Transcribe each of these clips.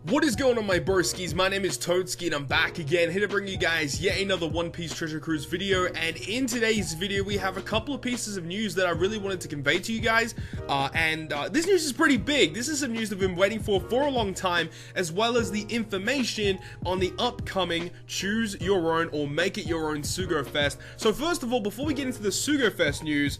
What is going on, my broskiis? My name is Toadski and I'm back again, here to bring you guys yet another One Piece Treasure Cruise video. And in today's video we have a couple of pieces of news that I really wanted to convey to you guys. This news is pretty big. This is some news that we've been waiting for a long time, as well as the information on the upcoming Choose Your Own or Make It Your Own Sugo Fest. So first of all, before we get into the Sugo Fest news,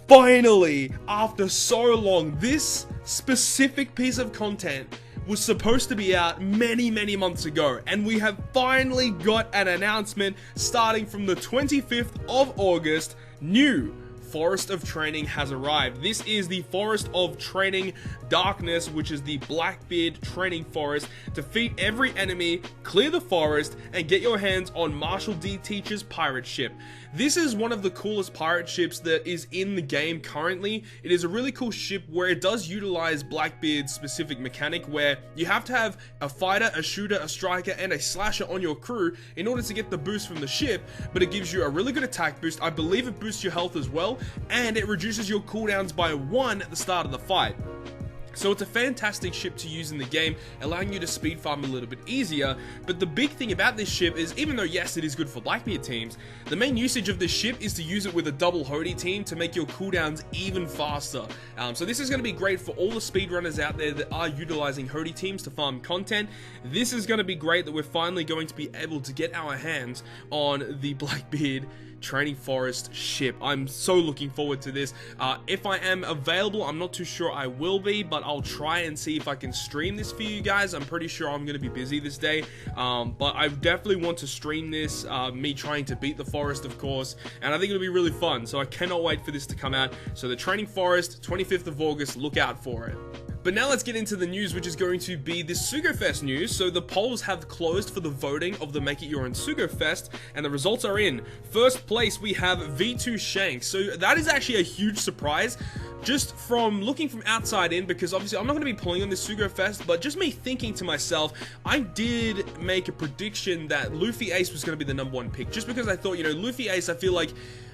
finally, after so long, this specific piece of content was supposed to be out many months ago, and we have finally got an announcement starting from the 25th of August. New Forest of Training has arrived. This is the Forest of Training Darkness, which is the Blackbeard training forest. Defeat every enemy, clear the forest, and get your hands on Marshall D. Teacher's pirate ship. This is one of the coolest pirate ships that is in the game currently. It is a really cool ship where it does utilize Blackbeard's specific mechanic, where you have to have a fighter, a shooter, a striker, and a slasher on your crew in order to get the boost from the ship, but it gives you a really good attack boost. I believe it boosts your health as well, and it reduces your cooldowns by 1 at the start of the fight. So it's a fantastic ship to use in the game, allowing you to speed farm a little bit easier. But the big thing about this ship is, even though yes, it is good for Blackbeard teams, the main usage of this ship is to use it with a double Hody team to make your cooldowns even faster. So this is going to be great for all the speedrunners out there that are utilizing Hody teams to farm content. This is going to be great that we're finally going to be able to get our hands on the Blackbeard training forest ship. I'm so looking forward to this. If I am available, I'm not too sure I will be, but I'll try and see if I can stream this for you guys. I'm pretty sure I'm going to be busy this day, but I definitely want to stream this, me trying to beat the forest, of course, and I think it'll be really fun, so I cannot wait for this to come out. So the training forest, 25th of August, look out for it. But now let's get into the news, which is going to be the Sugo Fest news. So the polls have closed for the voting of the Make It Your Own Sugo Fest, and the results are in. First place, we have V2 Shanks. So that is actually a huge surprise, just from looking from outside in, because obviously I'm not going to be pulling on this Sugo Fest, but just me thinking to myself, I did make a prediction that Luffy Ace was going to be the #1 pick, just because I thought, you know, Luffy Ace, I feel like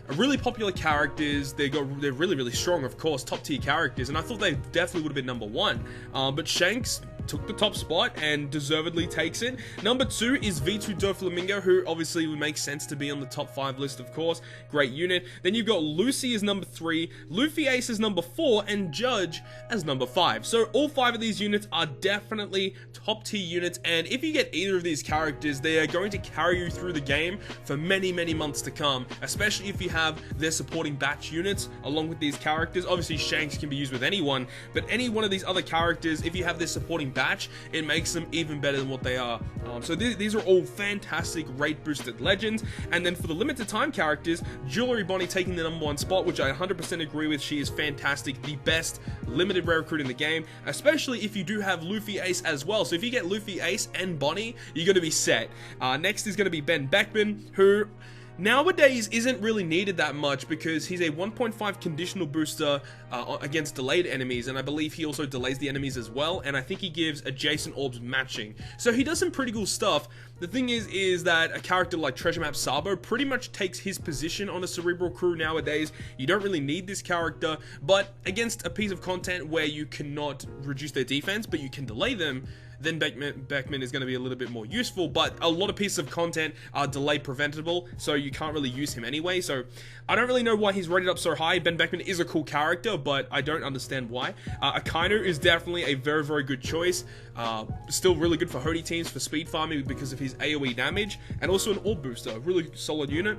are really popular characters. They're really strong, of course, top tier characters, and I thought they definitely would have been #1. But Shanks took the top spot and deservedly takes it. #2 is V2 Doflamingo, who obviously would make sense to be on the top 5 list, of course. Great unit. Then you've got Lucy as #3, Luffy Ace as #4, and Judge as #5. So all 5 of these units are definitely top tier units, and if you get either of these characters, they are going to carry you through the game for many months to come, especially if you have their supporting batch units along with these characters. Obviously Shanks can be used with anyone, but any one of these other characters, if you have their supporting batch, it makes them even better than what they are. So these are all fantastic rate boosted legends. And then for the limited time characters, Jewelry Bonnie taking the #1 spot, which I 100% agree with. She is fantastic, the best limited rare recruit in the game, especially if you do have Luffy Ace as well. So if you get Luffy Ace and Bonnie, you're going to be set. Next is going to be Ben Beckman, who nowadays isn't really needed that much because he's a 1.5 conditional booster against delayed enemies, and I believe he also delays the enemies as well, and I think he gives adjacent orbs matching. So he does some pretty cool stuff. The thing is that a character like Treasure Map Sabo pretty much takes his position on a Cerebral crew nowadays. You don't really need this character, but against a piece of content where you cannot reduce their defense, but you can delay them, then Beckman is going to be a little bit more useful. But a lot of pieces of content are delay preventable, so you can't really use him anyway. So I don't really know why he's rated up so high. Ben Beckman is a cool character, but I don't understand why. Akainu is definitely a very good choice. Still really good for Hody teams for speed farming because of his AoE damage, and also an orb booster. Really solid unit.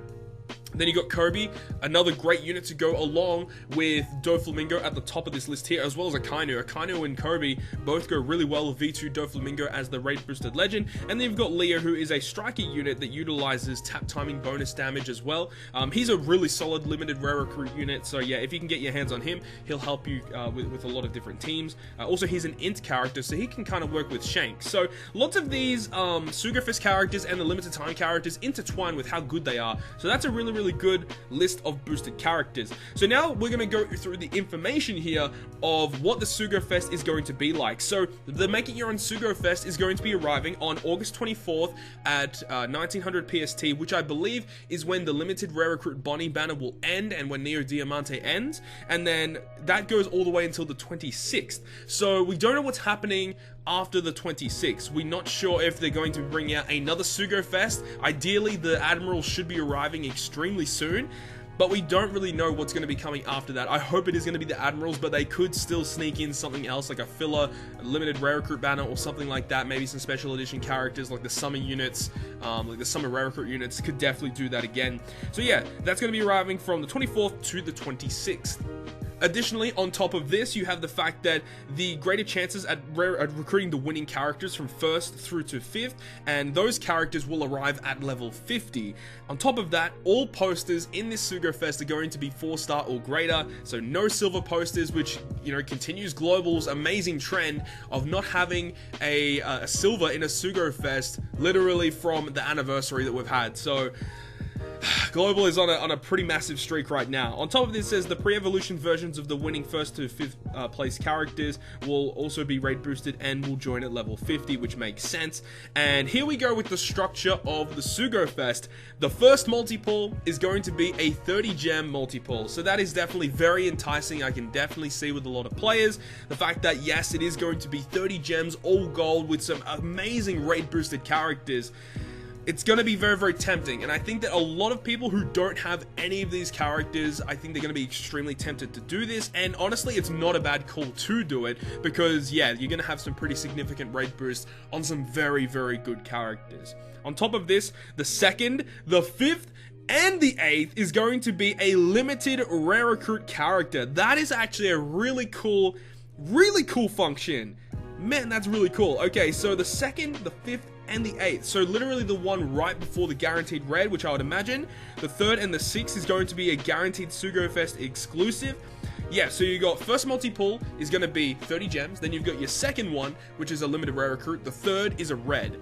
Then you got Kobe, another great unit to go along with Doflamingo at the top of this list here, as well as Akainu. Akainu and Kobe both go really well with V2 Doflamingo as the rate boosted legend. And then you've got Leo, who is a striker unit that utilizes tap timing bonus damage as well. He's a really solid limited rare recruit unit, so yeah, if you can get your hands on him, he'll help you with a lot of different teams. Also, he's an int character, so he can kind of work with Shanks. So lots of these Sugo Fest characters and the limited time characters intertwine with how good they are. So that's a really good list of boosted characters. So now we're going to go through the information here of what the Sugo Fest is going to be like. So the Make It Your Own Sugo Fest is going to be arriving on August 24th at 1900 PST, which I believe is when the limited rare recruit Bonnie banner will end and when Neo Diamante ends, and then that goes all the way until the 26th. So we don't know what's happening after the 26th. We're not sure if they're going to bring out another Sugo Fest. Ideally, the Admirals should be arriving extremely soon, but we don't really know what's going to be coming after that. I hope it is going to be the Admirals, but they could still sneak in something else, like a filler, a limited rare recruit banner, or something like that. Maybe some special edition characters, like the summer units, like the summer rare recruit units, could definitely do that again. So yeah, that's going to be arriving from the 24th to the 26th. Additionally, on top of this, you have the fact that the greater chances at recruiting the winning characters from 1st through to 5th, and those characters will arrive at level 50. On top of that, all posters in this Sugo Fest are going to be 4-star or greater, so no silver posters, which, you know, continues Global's amazing trend of not having a silver in a Sugo Fest literally from the anniversary that we've had. So Global is on a pretty massive streak right now. On top of this, says the pre-evolution versions of the winning 1st to 5th place characters will also be raid boosted and will join at level 50, which makes sense. And here we go with the structure of the Sugo Fest. The first multi-pull is going to be a 30 gem multi-pull, so that is definitely very enticing. I can definitely see with a lot of players the fact that yes, it is going to be 30 gems, all gold, with some amazing raid boosted characters. It's going to be very, very tempting, and I think that a lot of people who don't have any of these characters, I think they're going to be extremely tempted to do this, and honestly, it's not a bad call to do it, because yeah, you're going to have some pretty significant raid boosts on some very, very good characters. On top of this, the 2nd, the 5th, and the 8th is going to be a limited rare recruit character. That is actually a really cool function. Man, that's really cool. Okay, so the 2nd, the 5th, and the 8th, so literally the one right before the guaranteed raid, which I would imagine. The 3rd and the 6th is going to be a guaranteed Sugo Fest exclusive. Yeah, so you got first multi-pull is going to be 30 gems, then you've got your second one, which is a limited rare recruit, the 3rd is a red.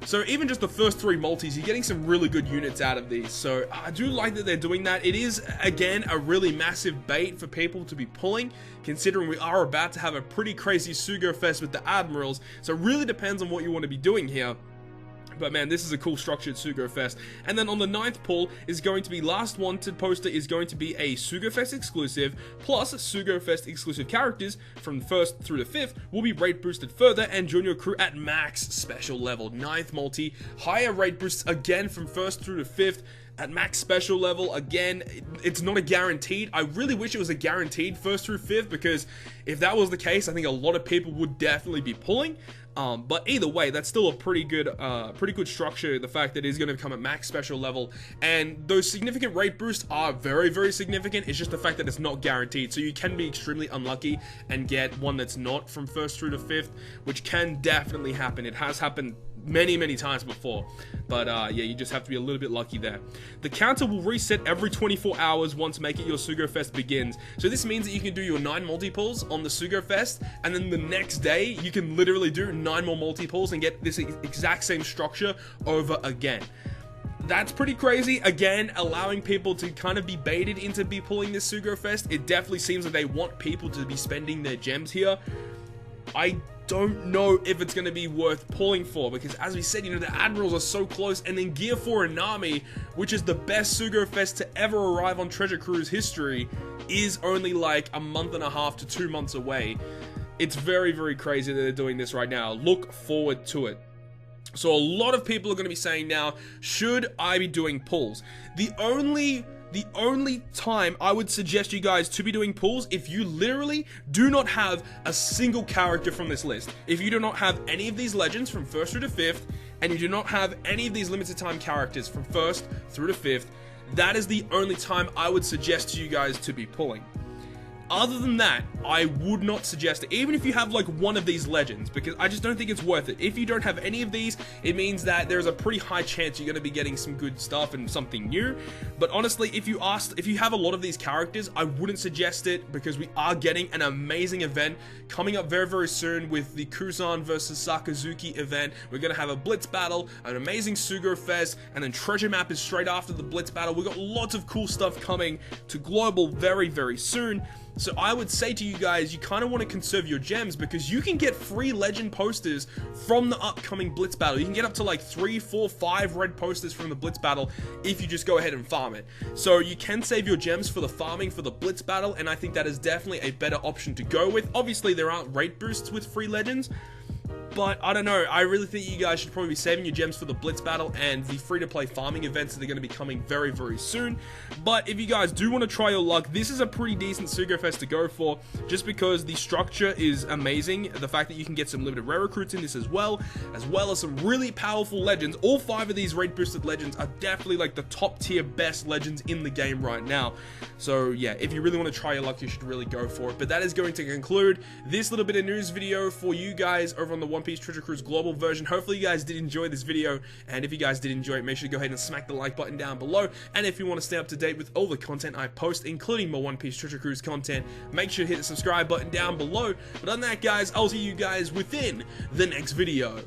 So even just the first 3 multis, you're getting some really good units out of these. So I do like that they're doing that. It is, again, a really massive bait for people to be pulling, considering we are about to have a pretty crazy Sugo Fest with the Admirals. So it really depends on what you want to be doing here. But man, this is a cool structured Sugo Fest. And then on the 9th pull is going to be last wanted poster is going to be a Sugo Fest exclusive, plus Sugo Fest exclusive characters from the 1st through the 5th will be rate boosted further and join your crew at max special level. 9th multi, higher rate boosts again from 1st through to 5th. At max special level, again, it's not a guaranteed. I really wish it was a guaranteed 1st through 5th, because if that was the case, I think a lot of people would definitely be pulling. But either way, that's still a pretty good structure. The fact that it is going to come at max special level, and those significant rate boosts are very, very significant. It's just the fact that it's not guaranteed, so you can be extremely unlucky and get one that's not from 1st through to 5th, which can definitely happen. It has happened many times before, but yeah, you just have to be a little bit lucky there. The counter will reset every 24 hours once Make It Your Sugo Fest begins, so this means that you can do your 9 multi-pulls on the Sugo Fest, and then the next day you can literally do 9 more multi-pulls and get this exact same structure over again. That's pretty crazy. Again, allowing people to kind of be baited into be pulling this Sugo Fest. It definitely seems like they want people to be spending their gems here. I don't know if it's going to be worth pulling for, because as we said, you know, the Admirals are so close, and then Gear 4 Anami, which is the best Sugo Fest to ever arrive on Treasure Cruise history, is only like a month and a half to 2 months away. It's very, very crazy that they're doing this right now. Look forward to it. So a lot of people are going to be saying now, should I be doing pulls? The only time I would suggest you guys to be doing pulls if you literally do not have a single character from this list. If you do not have any of these legends from 1st through to 5th, and you do not have any of these limited time characters from 1st through to 5th, that is the only time I would suggest to you guys to be pulling. Other than that, I would not suggest it, even if you have like one of these legends, because I just don't think it's worth it. If you don't have any of these, it means that there's a pretty high chance you're going to be getting some good stuff and something new. But honestly, if you have a lot of these characters, I wouldn't suggest it, because we are getting an amazing event coming up very, very soon with the Kuzan versus Sakazuki event. We're going to have a Blitz battle, an amazing Sugo Fest, and then Treasure Map is straight after the Blitz battle. We've got lots of cool stuff coming to Global very, very soon. So I would say to you guys, you kind of want to conserve your gems, because you can get free legend posters from the upcoming Blitz battle. You can get up to like 3, 4, 5 red posters from the Blitz battle if you just go ahead and farm it. So you can save your gems for the farming for the Blitz battle, and I think that is definitely a better option to go with. Obviously, there aren't rate boosts with free legends, But I don't know, I really think you guys should probably be saving your gems for the Blitz battle and the free-to-play farming events that are going to be coming very, very soon. But if you guys do want to try your luck, this is a pretty decent Sugo Fest to go for, just because the structure is amazing. The fact that you can get some limited rare recruits in this as well as some really powerful legends. All 5 of these rate boosted legends are definitely like the top tier best legends in the game right now. So yeah, if you really want to try your luck, you should really go for it. But that is going to conclude this little bit of news video for you guys over on the One Piece Treasure Cruise global version. Hopefully you guys did enjoy this video, and if you guys did enjoy it, make sure to go ahead and smack the like button down below. And if you want to stay up to date with all the content I post, including more One Piece Treasure Cruise content, make sure to hit the subscribe button down below. But other than that, guys, I'll see you guys within the next video.